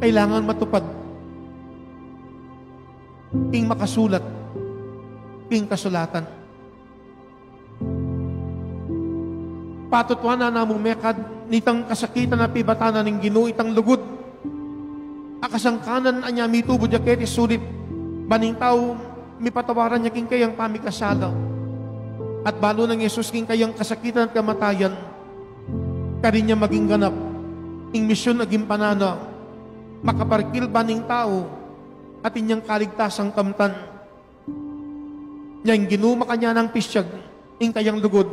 kailangan matupad. Ing makasulat, ing kasulatan. Patutwa na namong mekad, nitang kasakitan na pibatanan ng Ginoo itang lugod. Akasangkanan anya mitubo jaket isulit, baning tao, mipatawaran niya king kayang pamikasala. At balo ng Yesus king kayang kasakitan at kamatayan, karin niya maging ganap, ing misyon aging panana, makaparkil baning tao, at inyang kaligtasang kamtan. Niyang ginuma kanya ng pisyag, ing kayang lugod,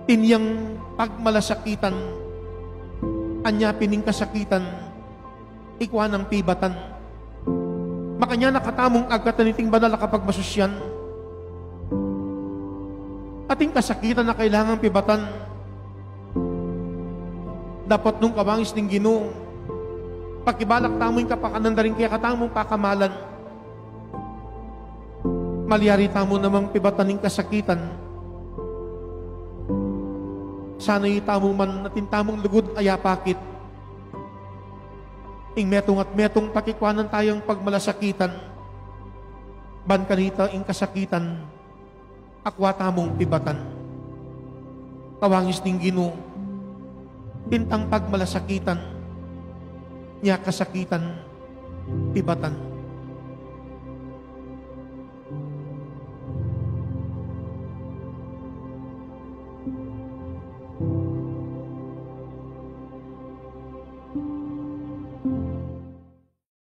inyang pagmalasakitan, anya pining kasakitan, ikwa ng pibatan. Makanya nakatamong agad na niting banal kapag masusyan, ating kasakitan na kailangang pibatan. Dapat nung kawangis ng Ginoo, pakibalak tamo yung kapakanan na rin kaya katamong pakamalan. Maliyari tamo namang pibatan ng kasakitan. Sana'y tamo man natin tamong lugod ayapakit. Ing metong at metong pakikwanan tayong pagmalasakitan. Ban kanita ing kasakitan, akwa tamong pibatan. Kawangis ng Ginoo, tintang pagmalasakitan, niya kasakitan, pibatan.